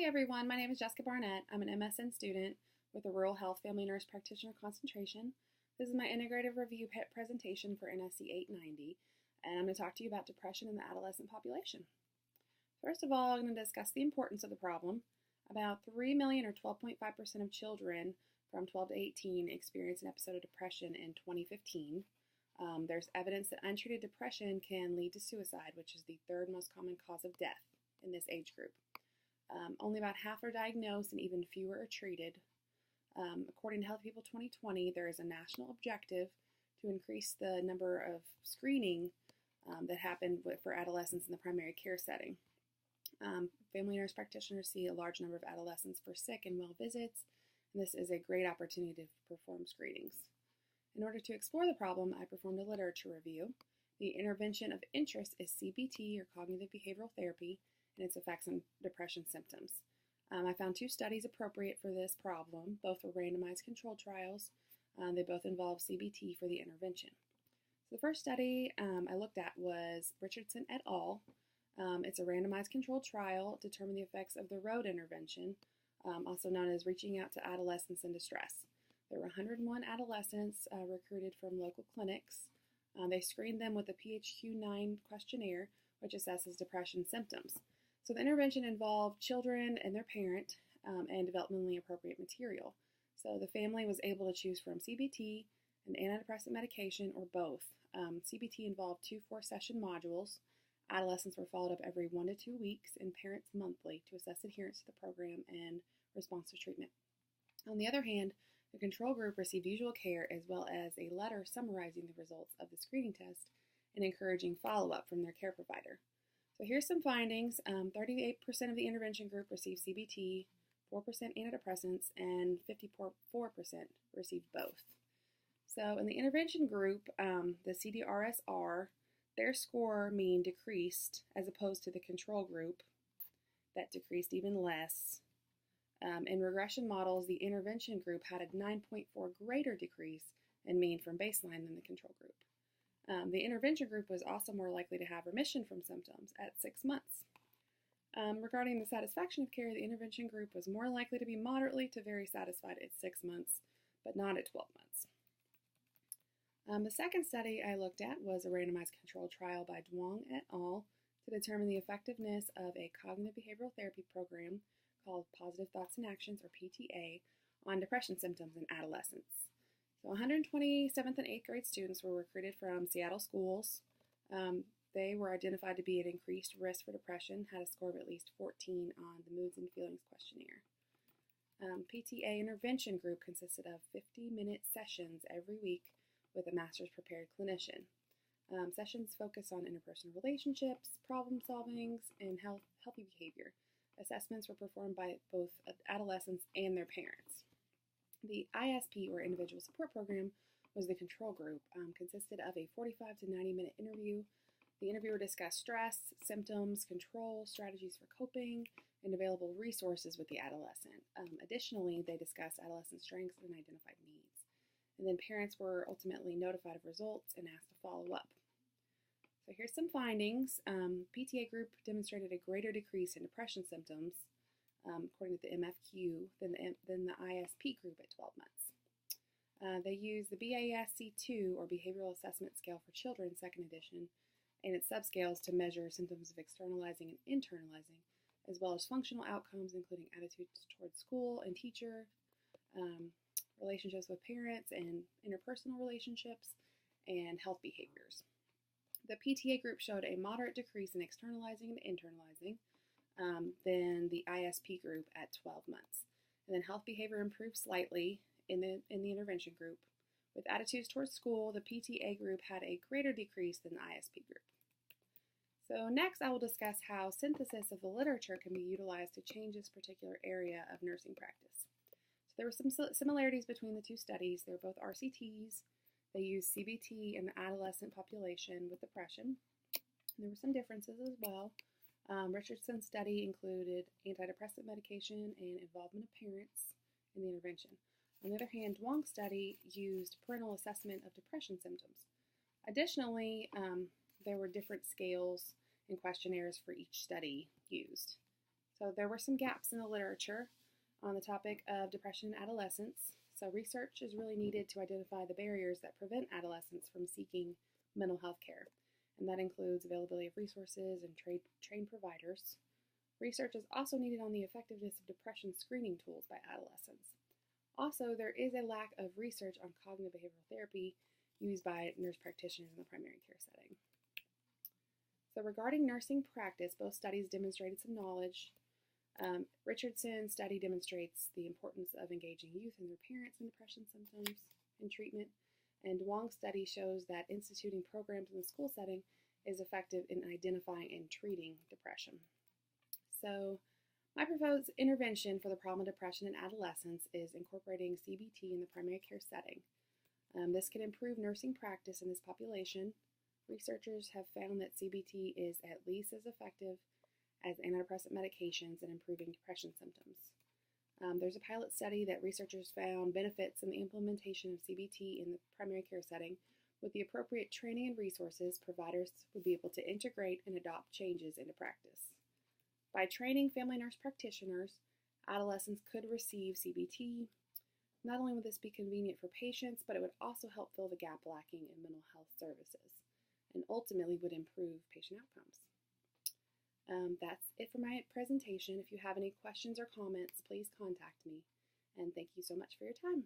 Hi everyone, my name is Jessica Barnett. I'm an MSN student with a Rural Health Family Nurse Practitioner concentration. This is my Integrative Review Presentation for NSC 890, and I'm going to talk to you about depression in the adolescent population. First of all, I'm going to discuss the importance of the problem. About 3 million or 12.5% of children from 12 to 18 experience an episode of depression in 2015. There's evidence that untreated depression can lead to suicide, which is the third most common cause of death in this age group. Only about half are diagnosed and even fewer are treated. According to Healthy People 2020, there is a national objective to increase the number of screening that happen for adolescents in the primary care setting. Family nurse practitioners see a large number of adolescents for sick and well visits, and this is a great opportunity to perform screenings. In order to explore the problem, I performed a literature review. The intervention of interest is CBT, or cognitive behavioral therapy, and its effects on depression symptoms. I found 2 studies appropriate for this problem. Both were randomized controlled trials. They both involve CBT for the intervention. So the first study I looked at was Richardson et al. It's a randomized controlled trial to determine the effects of the road intervention, also known as reaching out to adolescents in distress. There were 101 adolescents recruited from local clinics. They screened them with a PHQ-9 questionnaire, which assesses depression symptoms. So the intervention involved children and their parent and developmentally appropriate material. So the family was able to choose from CBT, an antidepressant medication, or both. CBT involved 2 4-session modules. Adolescents were followed up every 1 to 2 weeks and parents monthly to assess adherence to the program and response to treatment. On the other hand, the control group received usual care as well as a letter summarizing the results of the screening test and encouraging follow-up from their care provider. So here's some findings. 38% of the intervention group received CBT, 4% antidepressants, and 54% received both. So in the intervention group, the CDR-SR, their score mean decreased as opposed to the control group that decreased even less. In regression models, the intervention group had a 9.4 greater decrease in mean from baseline than the control group. The intervention group was also more likely to have remission from symptoms at 6 months. Regarding the satisfaction of care, the intervention group was more likely to be moderately to very satisfied at 6 months, but not at 12 months. The second study I looked at was a randomized controlled trial by Duong et al. To determine the effectiveness of a cognitive behavioral therapy program called Positive Thoughts and Actions, or PTA, on depression symptoms in adolescents. So 127th and 8th grade students were recruited from Seattle schools. They were identified to be at increased risk for depression, had a score of at least 14 on the Moods and Feelings questionnaire. PTA intervention group consisted of 50-minute sessions every week with a master's prepared clinician. Sessions focus on interpersonal relationships, problem solving, and healthy behavior. Assessments were performed by both adolescents and their parents. The ISP, or Individual Support Program, was the control group, consisted of a 45 to 90-minute interview. The interviewer discussed stress, symptoms, control, strategies for coping, and available resources with the adolescent. Additionally, they discussed adolescent strengths and identified needs. And then parents were ultimately notified of results and asked to follow up. So here's some findings. PTA group demonstrated a greater decrease in depression symptoms, according to the MFQ, than the ISP group at 12 months. They used the BASC-2, or Behavioral Assessment Scale for Children, 2nd edition, and its subscales to measure symptoms of externalizing and internalizing, as well as functional outcomes, including attitudes towards school and teacher, relationships with parents and interpersonal relationships, and health behaviors. The PTA group showed a moderate decrease in externalizing and internalizing than the ISP group at 12 months. And then health behavior improved slightly in the intervention group. With attitudes towards school, the PTA group had a greater decrease than the ISP group. So next I will discuss how synthesis of the literature can be utilized to change this particular area of nursing practice. So there were some similarities between the 2 studies. They were both RCTs. They used CBT in the adolescent population with depression. There were some differences as well. Richardson's study included antidepressant medication and involvement of parents in the intervention. On the other hand, Duong's study used parental assessment of depression symptoms. Additionally, there were different scales and questionnaires for each study used. So there were some gaps in the literature on the topic of depression in adolescents. So research is really needed to identify the barriers that prevent adolescents from seeking mental health care. And that includes availability of resources and trained providers. Research is also needed on the effectiveness of depression screening tools by adolescents. Also, there is a lack of research on cognitive behavioral therapy used by nurse practitioners in the primary care setting. So regarding nursing practice, both studies demonstrated some knowledge. Richardson's study demonstrates the importance of engaging youth and their parents in depression symptoms and treatment. And Wong's study shows that instituting programs in the school setting is effective in identifying and treating depression. So my proposed intervention for the problem of depression in adolescents is incorporating CBT in the primary care setting. This can improve nursing practice in this population. Researchers have found that CBT is at least as effective as antidepressant medications in improving depression symptoms. There's a pilot study that researchers found benefits in the implementation of CBT in the primary care setting. With the appropriate training and resources, providers would be able to integrate and adopt changes into practice. By training family nurse practitioners, adolescents could receive CBT. Not only would this be convenient for patients, but it would also help fill the gap lacking in mental health services and ultimately would improve patient outcomes. That's it for my presentation. If you have any questions or comments, please contact me. And thank you so much for your time.